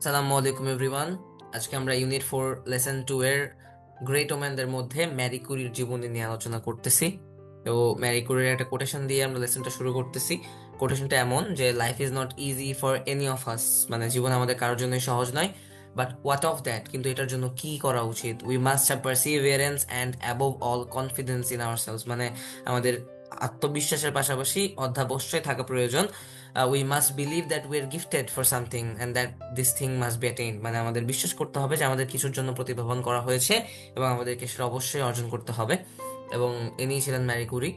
সালামু আলাইকুম এভরিওয়ান। আজকে আমরা ইউনিট 4 লেসন 2 এর গ্রেট ওম্যানদের মধ্যে ম্যারি কুরির জীবনী নিয়ে আলোচনা করতেছি। তো ম্যারি কুরির একটা কোটেশন দিয়ে আমরা লেসনটা শুরু করতেছি। কোটেশনটা এমন যে life is not easy for any of us, মানে জীবন আমাদের কারোর জন্যই সহজ নয়। বাট হোয়াট অফ দ্যাট, কিন্তু এটার জন্য কি করা উচিত? We must have perseverance and above all confidence in ourselves, মানে আমাদের আত্মবিশ্বাসের পাশাপাশি অধ্যবসায় থাকা প্রয়োজন। We must believe that we are gifted for something and that this thing must be attained, মানে আমাদের বিশ্বাস করতে হবে যে আমাদের কিছুর জন্য প্রতিভাবান করা হয়েছে এবং আমাদেরকে সেটা অবশ্যই অর্জন করতে হবে। এবং ইনি ছিলেন ম্যারি কুরি।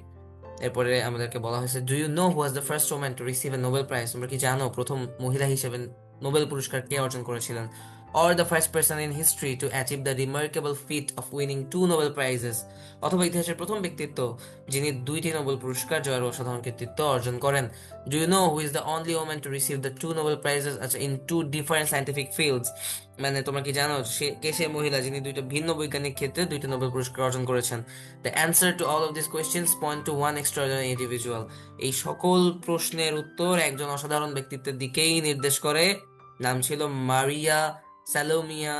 এরপরে আমাদেরকে বলা হয়েছে, do you know who was the first woman to receive a Nobel prize? তোমরা কি জানো প্রথম মহিলা হিসেবে নোবেল পুরস্কার কে অর্জন করেছিলেন? Or the first person in history to achieve the remarkable feat of winning two Nobel prizes? অথবা ইতিহাসের প্রথম ব্যক্তিত্ব যিনি দুইটি নোবেল পুরস্কার জয়ের অসাধারণ কৃতিত্ব অর্জন করেন? Do you know who is the only woman to receive the two Nobel prizes আচ্ছা in two different scientific fields? মানে তোমরা কি জানো কে সে মহিলা যিনি দুইটা ভিন্ন বৈজ্ঞানিক ক্ষেত্রে দুইটা নোবেল পুরস্কার অর্জন করেছেন? The answer to all of this questions point to one extraordinary individual. এই সকল প্রশ্নের উত্তর একজন অসাধারণ ব্যক্তিত্বের দিকেই নির্দেশ করে। নাম ছিল মারিয়া স্যালোমিয়া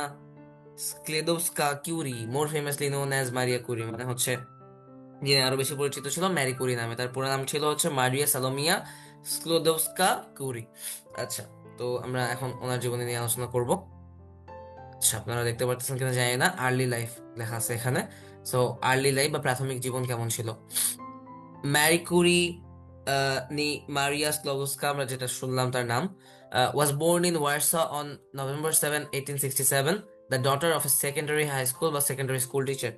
স্ক্লেদোস্কা কিউরি, মোর ফেমাসলি নোন অ্যাজ মারিয়া কুরি। মানে হচ্ছে যিনি আরো বেশি পরিচিত ছিল ম্যারি কুরি নামে, তার পুরো নাম ছিল হচ্ছে মারিয়া সালোমিয়া স্ক্লোদোস্কা কুরি। আচ্ছা, তো আমরা এখন ওনার জীবনী নিয়ে আলোচনা করব। আচ্ছা, আপনারা দেখতে পাচ্ছেন কিনা জানি না, আর্লি লাইফ লেখা আছে এখানে। সো আর্লি লাইফ বা প্রাথমিক জীবন কেমন ছিল ম্যারি কুরি? নি মারিয়া স্লোভস্কা, আমরা যেটা শুনলাম তার নাম, was born in Warsaw on November 7, 1867, the daughter of a secondary high school বা secondary school teacher.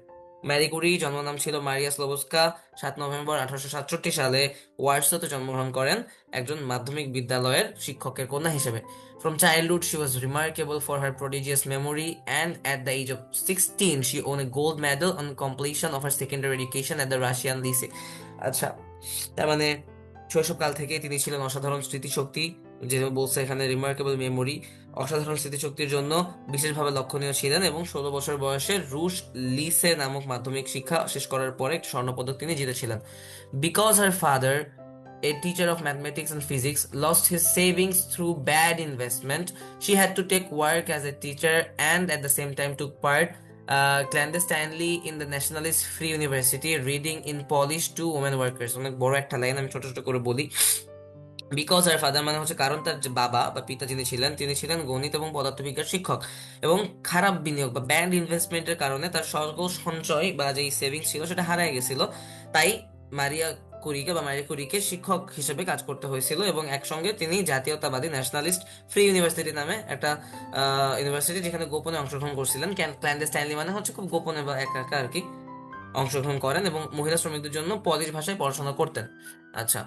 Marie Curie জন্ম নাম ছিল মারিয়া স্লোভস্কা। 7 নভেম্বর 1867 সালে ওয়ার্সোতে জন্মগ্রহণ করেন একজন মাধ্যমিক বিদ্যালয়ের শিক্ষকের কন্যা হিসেবে। From childhood, she was remarkable for her prodigious memory, and at the age of 16, she won a gold medal on completion of her secondary education at the Russian Lycée. আচ্ছা, তার মানে শৈশবকাল থেকে তিনি ছিলেন অসাধারণ স্মৃতিশক্তি, যেভাবে বলছে এখানে রিমার্কেবল মেমোরি, অসাধারণ স্মৃতিশক্তির জন্য বিশেষভাবে লক্ষণীয় ছিলেন এবং 16 বছর বয়সে রুশ লিসে নামক মাধ্যমিক শিক্ষা শেষ করার পরে একটি স্বর্ণপদক তিনি জিতেছিলেন। Because her father, a teacher of mathematics and physics, lost his savings through bad investment, she had to take work as a teacher and at the same time took part clandestinely in the Nationalist Free University, reading in Polish to women workers. অনেক বড় একটা line, আমি ছোট ছোট করে বলি। Because R father মানে হচ্ছে কারণ তার যে বাবা বা পিতা যিনি ছিলেন তিনি ছিলেন গণিত এবং পদার্থবিজ্ঞান শিক্ষক, এবং খারাপ বিনিয়োগ বা ব্যাড ইনভেস্টমেন্টের কারণে তার সকল সঞ্চয় বা যে সেভিংস ছিল সেটা হারিয়ে গেছিল। তাই মারিয়া কুরিকে বা মারিয়া কুরিকে শিক্ষক হিসেবে কাজ করতে হয়েছিল, এবং একসঙ্গে তিনি জাতীয়তাবাদী ন্যাশনালিস্ট ফ্রি ইউনিভার্সিটি নামে একটা ইউনিভার্সিটি, যেখানে গোপনে অংশগ্রহণ করছিলেন, ক্ল্যান্ডেস্টাইনলি মানে হচ্ছে খুব গোপনে বা একা একা আর কি অংশগ্রহণ করেন, এবং মহিলা শ্রমিকদের জন্য পলিশ ভাষায় পড়াশোনা করতেন। আচ্ছা,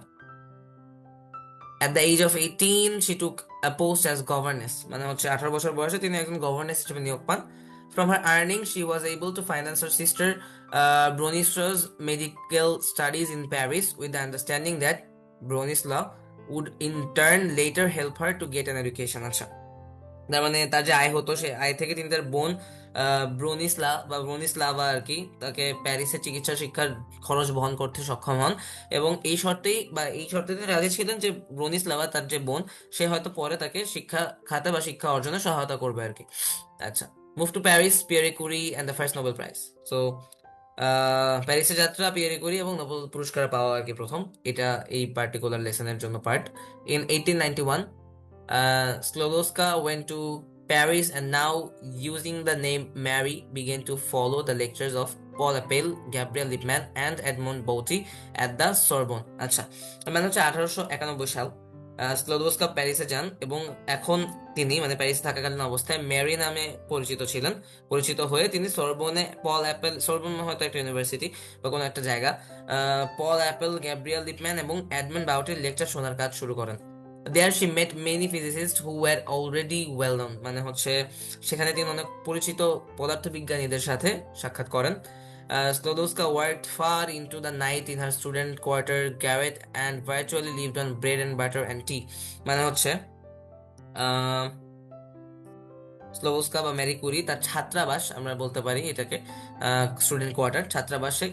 at the age of 18 she took a post as governess, মানে হচ্ছে 18 বছর বয়সে তিনি একজন গভর্নেস হিসেবে নিয়োগ পান। From her earnings she was able to finance her sister Bronislaw's medical studies in Paris, with the understanding that Bronislaw would in turn later help her to get an education. আচ্ছা, তার মানে তার যে আয় হতো সে আয় থেকে তিনি তার বোন ব্রোনিস্লাভা আর কি তাকে প্যারিসে চিকিৎসা শিক্ষার খরচ বহন করতে সক্ষম হন, এবং এই শর্তে তিনি রাজি ছিলেন যে ব্রোনিস্লাভা তার যে বোন সে হয়তো পরে তাকে শিক্ষা খাতে বা শিক্ষা অর্জনে সহায়তা করবে আর কি। আচ্ছা, move to Paris, Pierre Curie and the first Nobel prize. So প্যারিসে যাত্রা, পিয়েরে কুরি এবং নোবেল পুরস্কার পাওয়া আর কি প্রথম, এটা এই পার্টিকুলার লেসনের জন্য part. In 1891, Sklodowska went to Paris and now, using the name Mary, began to follow the lectures of Paul Appel, Gabriel Lippmann and Edmond Bauty at the Sorbonne. আচ্ছা, মানে হচ্ছে 1891 সাল স্ক্লোদোস্কা প্যারিসে যান, এবং এখন তিনি মানে প্যারিসে থাকাকালীন অবস্থায় ম্যারি নামে পরিচিত হয়ে তিনি সরবনে পল অ্যাপেল, সরবন হয়তো একটা ইউনিভার্সিটি বা কোনো একটা জায়গা, পল অ্যাপেল, গ্যাব্রিয়েল লিপম্যান এবং এডমন্ড বাউটির লেকচার শোনার কাজ শুরু করেন। There she met many physicist who were already well known, মানে হচ্ছে সেখানে তিনি অনেক পরিচিত পদার্থবিজ্ঞানীদের সাথে সাক্ষাৎ করেন। Sklodowska worked far into the night in her student quarter garret and virtually lived on bread and butter and tea. মানে হচ্ছে আহ স্লোভস্কা বা ম্যারি কুরি তার ছাত্রাবাস, আমরা বলতে পারি এটাকে স্টুডেন্ট কোয়ার্টার, ছাত্রাবাসে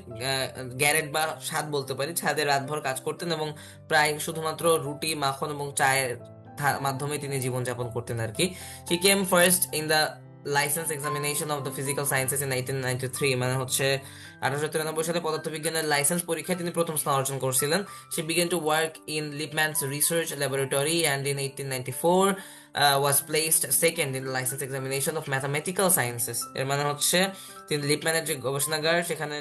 গ্যারেট বা ছাদ বলতে পারি, ছাদে রাতভর কাজ করতেন এবং প্রায় শুধুমাত্র রুটি, মাখন এবং চায়ের মাধ্যমে তিনি জীবনযাপন করতেন আর কি। She came first in the licence examination of the physical sciences in 1893, মানে হচ্ছে 1893 সালে পদার্থবিজ্ঞানের লাইসেন্স পরীক্ষায় তিনি প্রথম স্থান অর্জন করেছিলেন। She began to work in Lippmann's research laboratory and in 1894 was placed second in the license examination of mathematical sciences। এর মানে হচ্ছে তিনি লিপম্যানের যে গবেষণাগার সেখানে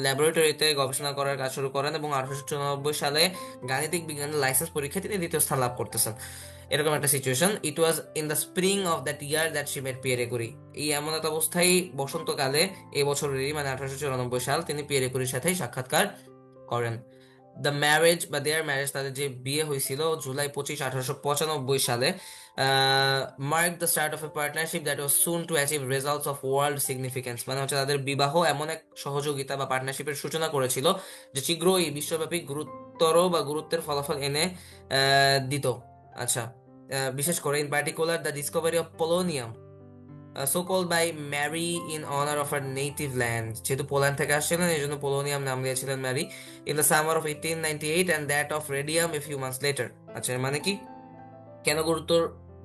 ল্যাবরেটরিতে গবেষণা করার কাজ শুরু করেন এবং 1894 সালে গাণিতিক বিজ্ঞানের লাইসেন্স পরীক্ষায় তিনি দ্বিতীয় স্থান লাভ করতেছেন। এরকম একটা situation. It was in the spring of that year that she met Pierre Curie. এই এমন একটা অবস্থায় বসন্তকালে এই বছরেরই মানে 1894 সাল তিনি পিয়েরে কুরির সাথে সাক্ষাৎকার করেন। দ্য ম্যারেজ বা দেয়ার ম্যারেজ, তাদের যে বিয়ে হয়েছিল জুলাই 25, 1895 সালে, mark the start of A partnership that was soon to achieve results of world significance. মানে হচ্ছে তাদের বিবাহ এমন এক সহযোগিতা বা পার্টনারশিপের সূচনা করেছিল যে শীঘ্রই বিশ্বব্যাপী গুরুত্বর বা গুরুত্বের ফলাফল এনে দিত। আচ্ছা, বিশেষ করে in particular the Discovery of polonium, so called by Mary in honor of her native land, যেহেতু পোল্যান্ড থেকে আসছিলেন এই জন্য পোলোনিয়াম নাম দিয়েছিলেন Marie, in the summer of 1898 and that of radium a few months later। আচ্ছা, এর মানে কি, কেন গুরুত্ব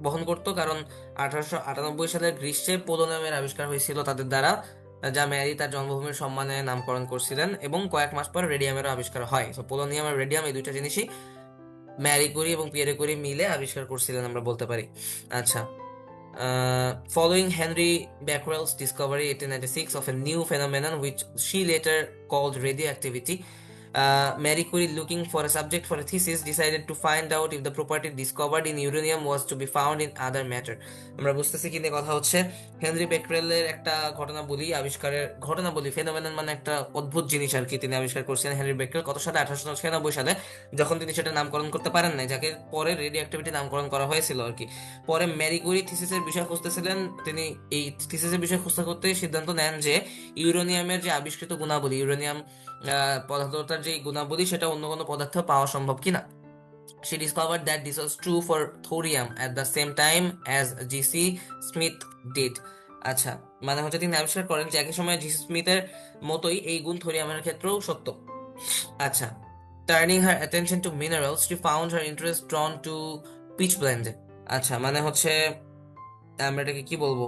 বহন করতো? কারণ 1898 সালের গ্রীষ্মে পোলোনিয়ামের আবিষ্কার হয়েছিল তাদের দ্বারা, যা ম্যারি তার জন্মভূমির সম্মানে নামকরণ করছিলেন, এবং কয়েক মাস পর রেডিয়ামেরও আবিষ্কার হয়। তো পোলোনিয়াম আর রেডিয়াম এই দুইটা জিনিসই ম্যারি কুরি এবং পিয়েরে কুরি মিলে আবিষ্কার করছিলেন আমরা বলতে পারি। আচ্ছা, following Henry Becquerel's discovery 1896 of a new phenomenon which she later called radioactivity, Marie Curie, looking for a subject for a thesis, decided to find out if the property discovered in uranium was to be found in other matter। আমরা বুঝতেছি কি নিয়ে কথা হচ্ছে। Henry বেকরেলের একটা ঘটনা বলি, আবিষ্কারের ঘটনা বলি, ফেনোমেনন মানে একটা অদ্ভুত জিনিস আর কি, তিনি আবিষ্কার করছিলেন হেনরি বেকরেল কত সালে, 1896 সালে, যখন তিনি সেটা নামকরণ করতে পারেন নাই, যাকে পরে রেডিও অ্যাক্টিভিটি নামকরণ করা হয়েছিল আর কি। পরে ম্যারি কুরি থিসিসের বিষয় খুঁজতেছিলেন, তিনি এই থিসিসের বিষয় খুঁজতে করতে সিদ্ধান্ত নেন যে ইউরেনিয়ামের যে আবিষ্কৃত গুণাবলী, ইউরেনিয়াম পদার্থটার যে গুণাবলী সেটা অন্য কোনো পদার্থ পাওয়া সম্ভব কিনা। She discovered that this was true for thorium at the same time as G.C. Smith did। আচ্ছা, মানে হচ্ছে তিনি আবিষ্কার করেন যে একই সময় জি স্মিথের মতোই এই গুণ থোরিয়ামের ক্ষেত্রেও সত্য। আচ্ছা, turning her attention to minerals, she found her interest drawn to pitchblende। আচ্ছা, মানে হচ্ছে আমরা এটাকে কি বলবো,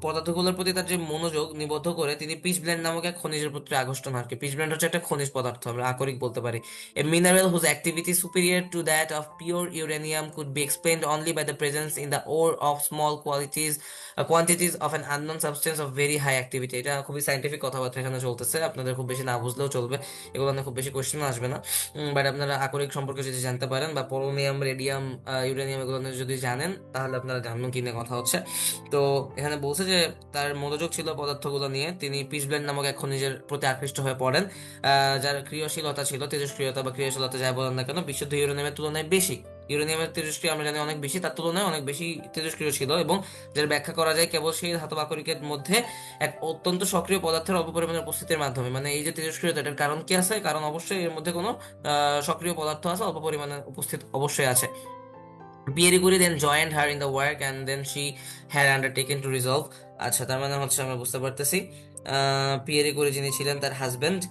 পদার্থগুলোর প্রতি তার যে মনোযোগ নিবদ্ধ করে তিনি পিচ ব্লেন্ড নামক এক খনিজের প্রতি আকর্ষণ হয় আর কি। পিচ ব্লেন্ড হচ্ছে একটা খনিজ পদার্থ, আমরা আকরিক বলতে পারি। A mineral whose activity superior to that of pure uranium could be explained only by the presence in the ore of small quantities of an unknown substance of very high activity. এটা খুবই scientific কথাবার্তা এখানে চলতেছে, আপনাদের খুব বেশি না বুঝলেও চলবে, এগুলো নিয়ে খুব বেশি কোয়েশ্চেন আসবে না। বাট আপনারা আকরিক সম্পর্কে যদি জানতে পারেন বা পোলোনিয়াম, রেডিয়াম, ইউরেনিয়াম এগুলো নিয়ে যদি জানেন তাহলে আপনারা জানবেন কি নিয়ে কথা হচ্ছে। তো এখানে বলছে যে তার মনোযোগ ছিল পদার্থগুলো নিয়ে, তিনি পিচব্লেন্ড নামক এক খনিজের প্রতি আকৃষ্ট হয়ে পড়েন, যার ক্রিয়াশীলতা ছিল, তেজস্ক্রিয়তা বা ক্রিয়াশীলতা যাই বলেন না কেন, বিশুদ্ধ ইউরেনিয়ামের তুলনায় বেশি। ইউরেনিয়ামের তেজস্ক্রিয় আমরা জানি অনেক বেশি, তার তুলনায় অনেক বেশি তেজস্ক্রিয় ছিল, এবং যার ব্যাখ্যা করা যায় কেবল সেই ধাতব আকরিকের মধ্যে এক অত্যন্ত সক্রিয় পদার্থের অল্প পরিমাণের উপস্থিতির মাধ্যমে। মানে এই যে তেজস্ক্রিয়তা, এটার কারণ কি আছে? কারণ অবশ্যই এর মধ্যে কোনো সক্রিয় পদার্থ আছে, অল্প পরিমাণে উপস্থিত অবশ্যই আছে। Pierre Curie then joined her in the work and then she had undertaken to resolve। আচ্ছা, তার মানে হচ্ছে আমরা বুঝতে পারতেছি পিয়েরে কুরি যিনি ছিলেন তার হাজবেন্ড,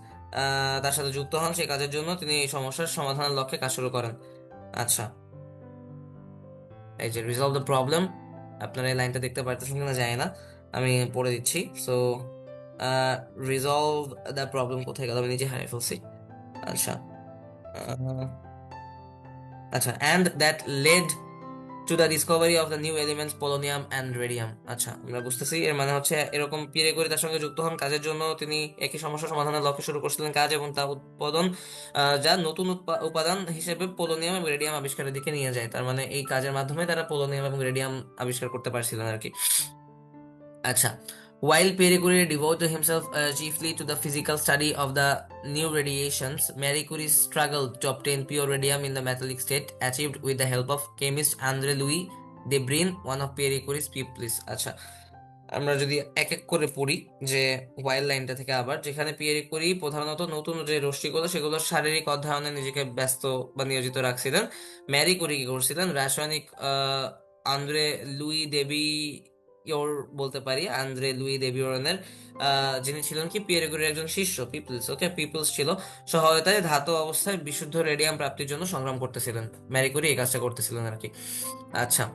তার সাথে যুক্ত হন সেই কাজের জন্য, তিনি এই সমস্যার সমাধানের লক্ষ্যে কাজ শুরু করেন। আচ্ছা, এই যে রিজলভ দ্য প্রবলেম, আপনারা এই লাইনটা দেখতে পারতেছেন কিনা জানি না, আমি পড়ে দিচ্ছি। সো রিজলভ দ্য প্রবলেম কোথায় গেল, আমি নিজে হারিয়ে ফেলছি। আচ্ছা, আচ্ছা, and that led to the discovery of the new elements polonium and radium। আচ্ছা, আমরা বুঝতেছি এর মানে হচ্ছে এরকম পিরে করে তার সঙ্গে যুক্ত হন কাজের জন্য, তিনি একই সমস্যা সমাধানের লক্ষ্যে শুরু করছিলেন কাজ, এবং তা উৎপাদন যা নতুন উপাদান হিসেবে পোলোনিয়াম এবং রেডিয়াম আবিষ্কারের দিকে নিয়ে যায়। তার মানে এই কাজের মাধ্যমে তারা পোলোনিয়াম এবং রেডিয়াম আবিষ্কার করতে পারছিলেন আর কি। আচ্ছা, while Pierre Curie devoted himself chiefly to the physical study of the new radiations, Marie Curie struggled to obtain pure radium in the metallic state, achieved with the help of chemist André Louis Debrine, one of Pierre Curie's pupils। আচ্ছা, আমরা যদি এক এক করে পড়ি যে wild লাইনটা থেকে আবার, যেখানে পিয়েরে কুরি প্রধানত নতুন যে রশ্মিগুলো সেগুলোর শারীরিক অধ্যয়নে নিজেকে ব্যস্ত বা নিয়োজিত রাখছিলেন, ম্যারি কুরি কি করছিলেন, রাসায়নিক আন্দ্রে লুই দেবি ইয়োর বলতে পারি, আন্দ্রে লুই দেবিওরনের, যিনি ছিলেন কি পিয়েরে কুরির একজন শিষ্য, পিপলস ছিল, সহায়তায় ধাতু অবস্থায় বিশুদ্ধ রেডিয়াম প্রাপ্তির জন্য সংগ্রাম করতেছিলেন। ম্যারি কুরি এই কাজটা করতেছিলেন আর কি। আচ্ছা,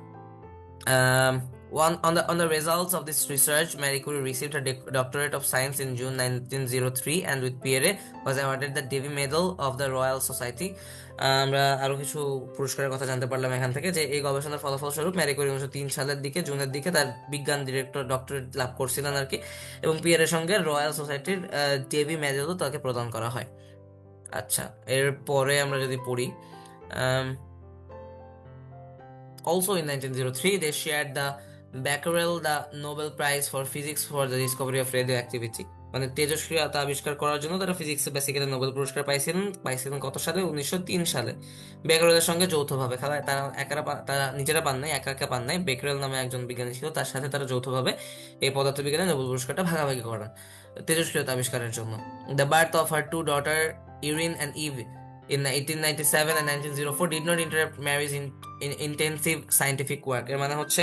on the results of this research, Marie Curie received her doctorate of science in June 1903, and with Pierre was awarded the Davy Medal of the Royal Society. আমরা আরো কিছু পুরস্কারের কথা জানতে পারলাম এখান থেকে, যে এই গবেষণার ফলাফল স্বরূপ ম্যারি কুরি 1903 সালের দিকে জুনের দিকে তার বিজ্ঞান ডিরেক্টর ডক্টরেট লাভ করছিলেন আর কি, এবং পিয়ারের সঙ্গে রয়্যাল সোসাইটির ডেভি মেডেলও তাকে প্রদান করা হয়। আচ্ছা, এরপরে আমরা যদি পড়ি, also in 1903, they shared the Becquerel the Nobel Prize for Physics for the discovery of radioactivity. মানে তেজস্ক্রিয়তা আবিষ্কার করার জন্য তারা ফিজিক্সে বেসিক্যালি নোবেল পুরস্কার পাইছিলেন কত সালে? 1903 সালে। বেকারেলের সঙ্গে যৌথভাবে, খেলায় তারা তারা নিজেরা পান নাই, একা একা পান নাই। বেকারেল নামে একজন বিজ্ঞানী ছিল, তার সাথে তারা যৌথভাবে এই পদার্থবিজ্ঞানে নোবেল পুরস্কারটা ভাগাভাগি করেন তেজস্ক্রিয়তা আবিষ্কারের জন্য। The birth of her two daughter Irene and Eve in 1897 and 1904 did not interrupt Mary's intensive scientific work. এর মানে হচ্ছে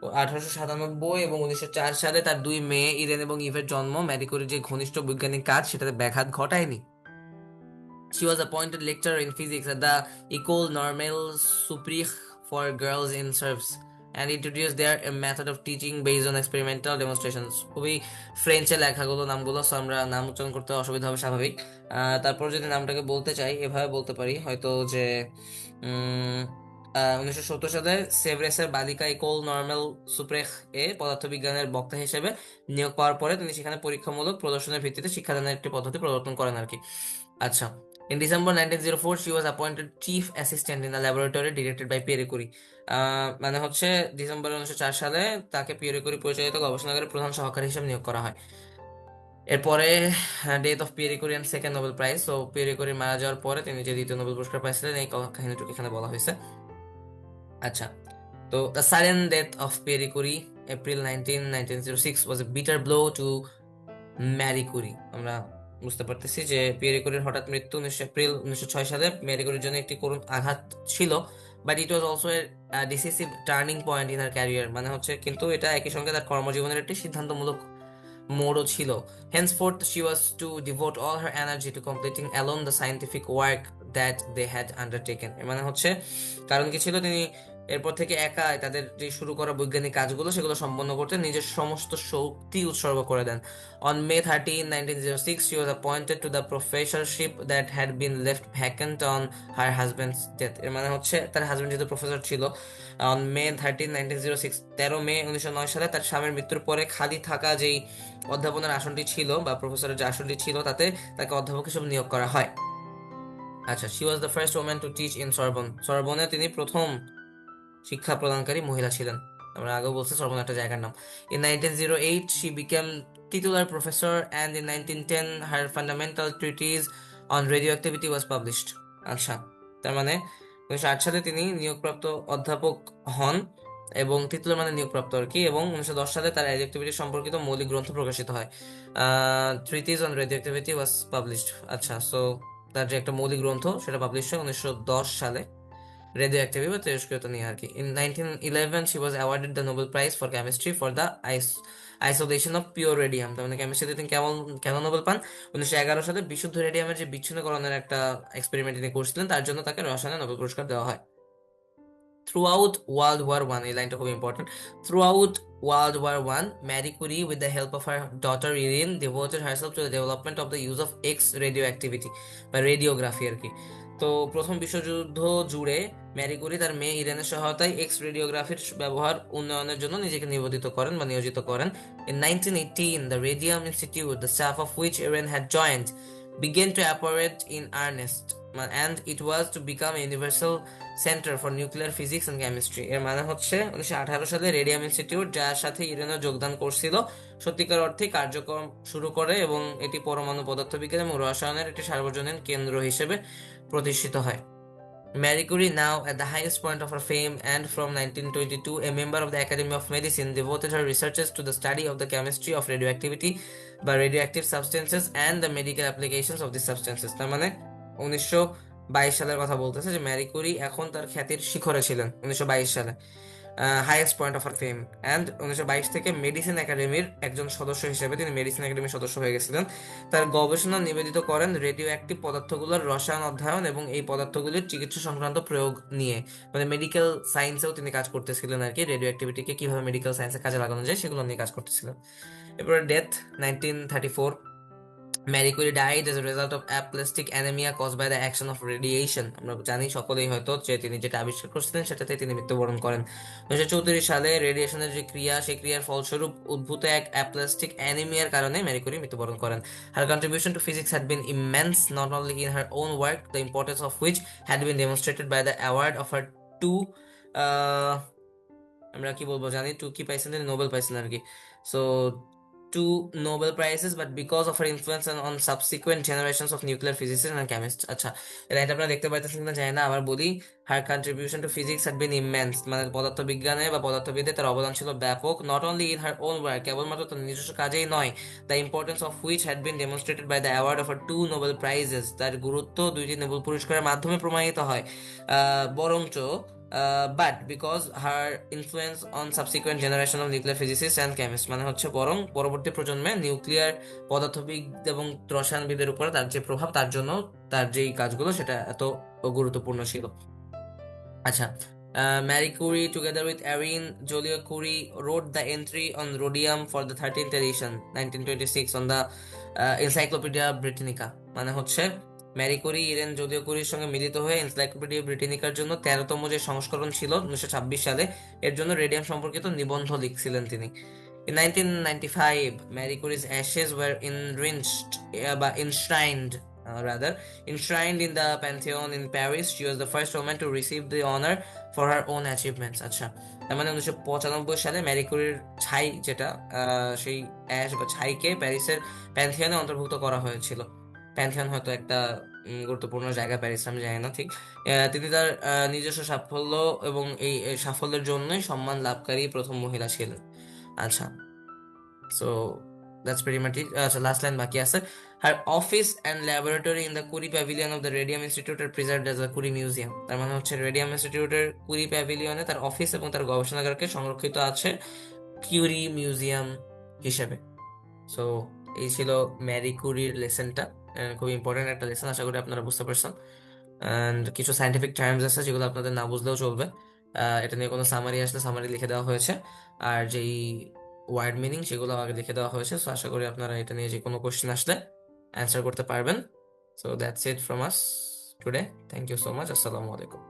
1897 এবং 1904 সালে তার দুই মেয়ে ইরেন এবং ইভের জন্ম ম্যারি কুরির যে ঘনিষ্ঠ বৈজ্ঞানিক কাজ সেটাতে ব্যাঘাত ঘটায়নি। She was appointed lecturer in physics at the École Normale Supérieure for Girls in Sevres and introduced there a method of teaching based on experimental demonstrations. খুবই ফ্রেঞ্চে লেখাগুলো নামগুলো, সো আমরা নাম উচ্চারণ করতে অসুবিধা হবে স্বাভাবিক। তারপর যদি নামটাকে বলতে চাই এভাবে বলতে পারি হয়তো, যে 1970 সালে সেভরেসের বালিকা ইকোল নর্মাল সুপ্রেখ এ পদার্থবিজ্ঞানের বক্তা হিসেবে নিয়োগ পাওয়ার পরে তিনি সেখানে পরীক্ষামূলক প্রদর্শনের ভিত্তিতে শিক্ষাদানের একটি পদ্ধতি প্রবর্তন করেন আর কি। আচ্ছা, in December 1904 she was appointed chief assistant in the laboratory directed by Pierre Curie. মানে হচ্ছে ডিসেম্বর 1904 সালে তাকে পিয়েরে কুরি পরিচালিত গবেষণাগারের প্রধান সহকারী হিসেবে নিয়োগ করা হয়। এরপরে death of Pierre Curie and second Nobel prize. তো পিয়েরে কুরি মারা যাওয়ার পরে তিনি যে দ্বিতীয় নোবেল পুরস্কার পাইছিলেন এই কাহিনীটুকু এখানে বলা হয়েছে। আচ্ছা, তো the sudden death of Pierre Curie April 1906 was a bitter blow to Marie Curie. আমরা বুঝতে পারতেছি যে পিয়েরে কুরির হঠাৎ মৃত্যু 19 এপ্রিল 1906 সালে ম্যারি কুরির জন্য একটি করুণ আঘাত ছিল, but it was also a decisive turning point in her career. মানে হচ্ছে কিন্তু এটা একই সঙ্গে তার কর্মজীবনের একটি সিদ্ধান্তমূলক মোড়ও ছিল। Henceforth she was to devote all her energy to completing alone the scientific work that they had undertaken. এর মানে হচ্ছে কারণ কি ছিল, তিনি এরপর থেকে একা তাদের যে শুরু করা বৈজ্ঞানিক কাজগুলো সেগুলো সম্পন্ন করতে নিজের সমস্ত শক্তি উৎসর্গ করে দেন। On May 13, 1906 she was appointed to the professorship that had been left vacant on her husband's death. এর মানে হচ্ছে তার হাজবেন্ড যেহেতু প্রফেসর ছিল, অন মে 13, 1906 13 মে 1909 সালে তার স্বামীর মৃত্যুর পরে খালি থাকা যেই অধ্যাপনার আসনটি ছিল বা প্রফেসরের যে আসনটি ছিল তাতে তাকে অধ্যাপক হিসেবে নিয়োগ করা হয়। আচ্ছা, she was the first woman to teach in Sorbonne. সরবনে তিনি প্রথম শিক্ষা প্রদানকারী মহিলা ছিলেন। আমরা আগেও বলছি সরবন একটা জায়গার নাম। In 1908 she became titular professor and in 1910 her fundamental treatise on radioactivity was published. আচ্ছা, তার মানে 1908 সালে তিনি নিয়োগপ্রাপ্ত অধ্যাপক হন, এবং তৃতীয় মানে নিয়োগপ্রাপ্ত আর কি, এবং 1910 সালে তার রেডিওঅ্যাক্টিভিটি সম্পর্কিত মৌলিক গ্রন্থ প্রকাশিত হয়। Treatise on radioactivity was published. আচ্ছা, সো তার যে একটা মৌলিক গ্রন্থ সেটা পাবলিশ হয় 1910 সালে রেডিওঅ্যাক্টিভিটি বা তেজস্ক্রিয়তা নিয়ে আর কি। In 1911 she was awarded the Nobel Prize for Chemistry for the isolation of pure radium. তার মানে কেমিস্ট্রিতে তিনি কেন নোবেল পান? 1911 সালে বিশুদ্ধ রেডিয়ামের যে বিচ্ছিন্নকরণের একটা এক্সপেরিমেন্ট তিনি করছিলেন, তার জন্য তাকে রসায়নে নোবেল পুরস্কার দেওয়া হয়। Throughout World War I, এই লাইনটা খুব important. Throughout World War I, Marie Curie, with the help of her daughter Irene, devoted herself to the development of the use of X radioactivity বা রেডিওগ্রাফি আর কি। তো প্রথম বিশ্বযুদ্ধ জুড়ে ম্যারি কুরি তার মেয়ে ইরেনের সহায়তায় এক্স রেডিওগ্রাফির ব্যবহার উন্নয়নের জন্য নিজেকে নিয়োজিত করেন। In 1918, the Radium Institute, the staff of which Irene had joined, began to operate in earnest, and it was to become a universal centre for nuclear physics and chemistry. এর মানে হচ্ছে 1918 সালে রেডিয়াম ইনস্টিটিউট, যার সাথে ইরেনও যোগদান করছিল, সত্যিকার অর্থে কার্যক্রম শুরু করে এবং এটি পরমাণু পদার্থবিজ্ঞান এবং রসায়নের একটি সার্বজনীন কেন্দ্র হিসেবে প্রতিষ্ঠিত হয়। Marie Curie, now at the highest point of her fame and from 1922 a member of the Academy of Medicine, devoted her researches to the study of the chemistry of radioactivity by radioactive substances and the medical applications of these substances. তার মানে 1922 সালের কথা বলতেছে যে Mary কুরি এখন তার খ্যাতির শিখরে ছিলেন 1922 সালে। Highest point of her fame. And 1922 থেকে মেডিসিন একাডেমির একজন সদস্য হিসেবে তিনি মেডিসিন একাডেমির সদস্য হয়ে গেছিলেন। তার গবেষণা নিবেদিত করেন রেডিও অ্যাক্টিভ পদার্থগুলোর রসায়ন অধ্যয়ন এবং এই পদার্থগুলির চিকিৎসা সংক্রান্ত প্রয়োগ নিয়ে। মানে মেডিকেল সায়েন্সেও তিনি কাজ করতেছিলেন আর কি, রেডিও অ্যাক্টিভিটিকে কিভাবে মেডিকেল সায়েন্সে কাজে লাগানো যায় সেগুলো নিয়ে কাজ করতেছিলেন। এরপরে death 1934। Marie Curie died as a result of aplastic anemia caused by the action of radiation. আমরা জানি সকলেই হয়তো যে তিনি যেটা আবিষ্কার করছিলেন সেটাতে তিনি মৃত্যুবরণ করেন। 1934 সালে রেডিয়েশনের যে ক্রিয়া, সেই ক্রিয়ার ফলস্বরূপ উদ্ভূত এক অ্যাপ্লাস্টিক অ্যানিমিয়ার কারণে ম্যারি কুরি মৃত্যুবরণ করেন। Her contribution to physics had been immense, not only in her own work, the importance of which had been demonstrated by the award of her two আহ, আমরা কি বলবো জানি, টু কি পাইছেন, তিনি নোবেল পাইছেন আর কি। So two Nobel Prizes, but because of her influence on subsequent generations of nuclear physicists and chemists. আচ্ছা, এটা আপনারা দেখতে পাইতেছেন না, জানি না, আবার বলি। Her contribution to physics had been immense, মানে পদার্থবিজ্ঞানে বা পদার্থবিদ্যায় তার অবদান ছিল ব্যাপক, not only in her own work, কেবলমাত্র তার নিজস্ব কাজেই নয়, the importance of which had been demonstrated by the award of her two Nobel Prizes, তার গুরুত্ব দুইটি নোবেল পুরস্কারের মাধ্যমে প্রমাণিত হয়। বরঞ্চ but because her influence on subsequent generation of nuclear physicist and chemist, মানে হচ্ছে বরং পরবর্তী প্রজন্মে নিউক্লিয়ার পদার্থবিদ এবং রসায়নবিদের উপরে তার যে প্রভাব, তার জন্য তার যেই কাজগুলো সেটা এত গুরুত্বপূর্ণ ছিল। আচ্ছা, Marie Curie, together with Erin Joliot-Curie, wrote the entry on rhodium for the 13th edition, 1926, on the Encyclopedia Britannica. মানে হচ্ছে ম্যারি কুরি ইরেন জোলিও কুরির সঙ্গে মিলিত হয়ে এনসাইক্লোপিডিয়া ব্রিটানিকার জন্য 13তম যে সংস্করণ ছিল 1926 সালে, এর জন্য রেডিয়াম সম্পর্কিত নিবন্ধ লিখছিলেন তিনি। In 1995, Marie Curie's ashes were enshrined in the Pantheon in Paris. She was the first woman to receive the honor for her own achievements. আচ্ছা, তার মানে 1995 সালে ম্যারি কুরির ছাই যেটা, সেই অ্যাশ বা ছাইকে প্যারিসের প্যান্থিয়নে অন্তর্ভুক্ত করা হয়েছিল। প্যান্থিয়ন হয়তো একটা গুরুত্বপূর্ণ জায়গা প্যারিস, আমি জানি না ঠিক। তিনি তার নিজস্ব সাফল্য এবং এই সাফল্যের জন্যই সম্মান লাভকারী প্রথম মহিলা ছিলেন। আচ্ছা, সো দ্যাটস প্রিটি মাচ ইট। আচ্ছা, লাস্ট লাইন বাকি আছে। Her office and laboratory in the Curie Pavilion of the Radium Institute are preserved as a Curie Museum. তার মানে হচ্ছে রেডিয়াম ইনস্টিটিউটের কুরি প্যাভিলিয়নে তার অফিস এবং তার গবেষণাগারকে সংরক্ষিত আছে কিউরি মিউজিয়াম হিসেবে। সো এই ছিল ম্যারি কুরির লেসনটা, খুব ইম্পর্টেন্ট একটা লেসন, আশা করি আপনারা বুঝতে পারছেন। অ্যান্ড কিছু সাইন্টিফিক টার্মস আছে যেগুলো আপনাদের না বুঝলেও চলবে। এটা নিয়ে কোনো সামারি আসলে সামারি লিখে দেওয়া হয়েছে, আর যেই ওয়ার্ড মিনিং সেগুলো আগে লিখে দেওয়া হয়েছে। সো আশা করি আপনারা এটা নিয়ে যে কোনো কোশ্চেন আসলে অ্যান্সার করতে পারবেন। So that's it from us today. Thank you so much. আসসালামু আলাইকুম।